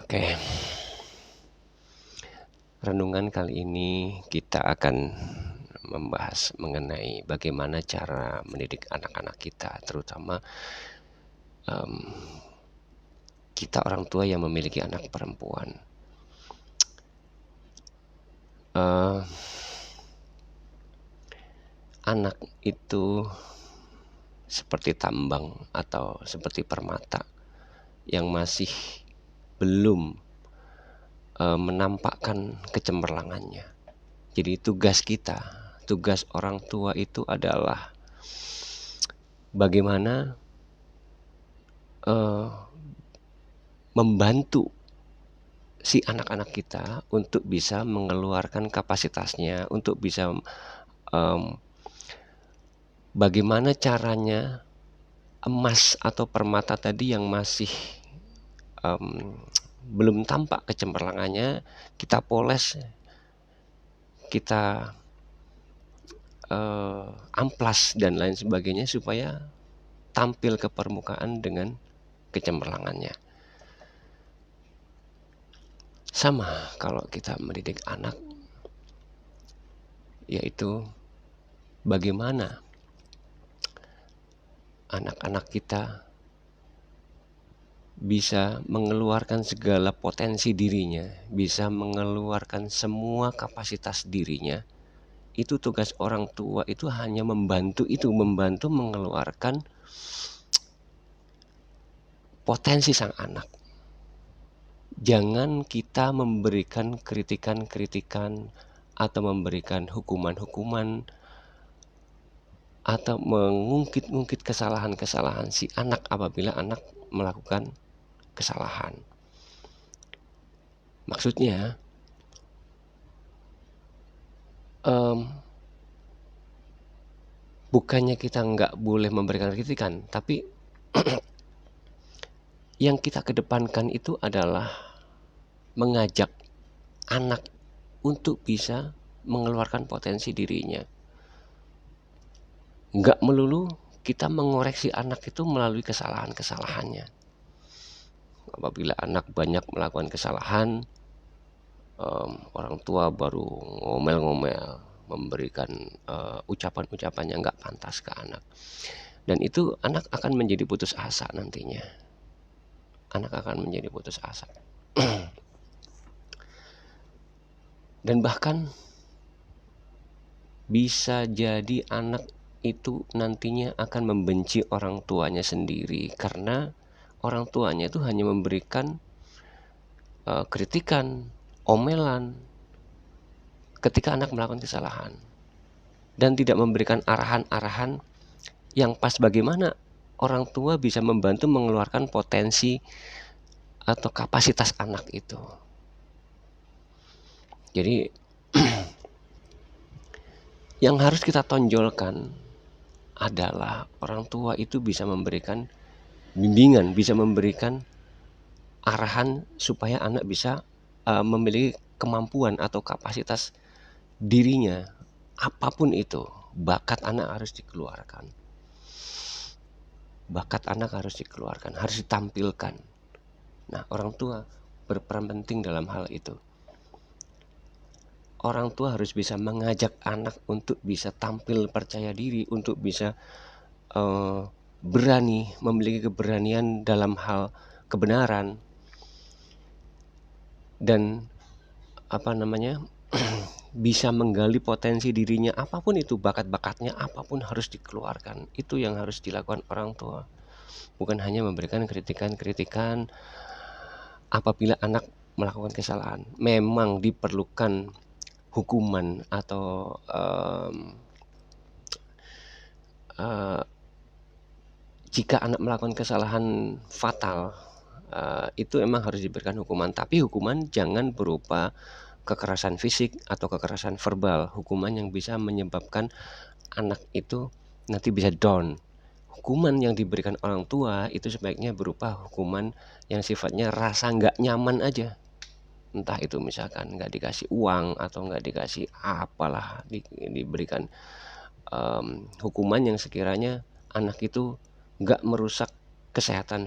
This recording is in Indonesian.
Oke, renungan kali ini kita akan membahas mengenai bagaimana cara mendidik anak-anak kita, terutama um, kita orang tua yang memiliki anak perempuan. Anak itu seperti tambang atau seperti permata yang masih belum menampakkan kecemerlangannya. Jadi tugas orang tua itu adalah bagaimana membantu si anak-anak kita untuk bisa mengeluarkan kapasitasnya, untuk bisa bagaimana caranya emas atau permata tadi yang masih belum tampak kecemerlangannya, kita poles, kita amplas dan lain sebagainya supaya tampil ke permukaan dengan kecemerlangannya. Sama kalau kita mendidik anak, yaitu bagaimana anak-anak kita bisa mengeluarkan segala potensi dirinya, bisa mengeluarkan semua kapasitas dirinya. Itu tugas orang tua, itu hanya membantu mengeluarkan potensi sang anak. Jangan kita memberikan kritikan-kritikan atau memberikan hukuman-hukuman atau mengungkit-ungkit kesalahan-kesalahan si anak apabila anak melakukan kesalahan. Maksudnya bukannya kita nggak boleh memberikan kritikan, tapi yang kita kedepankan itu adalah mengajak anak untuk bisa mengeluarkan potensi dirinya. Nggak melulu kita mengoreksi anak itu melalui kesalahan-kesalahannya. Apabila anak banyak melakukan kesalahan, orang tua baru ngomel-ngomel, memberikan ucapan-ucapan yang nggak pantas ke anak. Dan itu anak akan menjadi putus asa nantinya. Anak akan menjadi putus asa. Dan bahkan bisa jadi anak itu nantinya akan membenci orang tuanya sendiri karena orang tuanya itu hanya memberikan kritikan, omelan ketika anak melakukan kesalahan dan tidak memberikan arahan-arahan yang pas bagaimana orang tua bisa membantu mengeluarkan potensi atau kapasitas anak itu. Jadi yang harus kita tonjolkan adalah orang tua itu bisa memberikan bimbingan, bisa memberikan arahan supaya anak bisa memiliki kemampuan atau kapasitas dirinya, apapun itu. Bakat anak harus dikeluarkan. Bakat anak harus dikeluarkan, harus ditampilkan. Nah, orang tua berperan penting dalam hal itu. Orang tua harus bisa mengajak anak untuk bisa tampil percaya diri, untuk bisa berani, memiliki keberanian dalam hal kebenaran, dan bisa menggali potensi dirinya, apapun itu, bakat-bakatnya apapun harus dikeluarkan. Itu yang harus dilakukan orang tua. Bukan hanya memberikan kritikan-kritikan apabila anak melakukan kesalahan. Memang diperlukan hukuman atau jika anak melakukan kesalahan fatal, itu memang harus diberikan hukuman. Tapi hukuman jangan berupa kekerasan fisik atau kekerasan verbal. Hukuman yang bisa menyebabkan anak itu nanti bisa down. Hukuman yang diberikan orang tua itu sebaiknya berupa hukuman yang sifatnya rasa nggak nyaman aja. Entah itu misalkan nggak dikasih uang atau nggak dikasih apalah, diberikan hukuman yang sekiranya anak itu nggak merusak kesehatan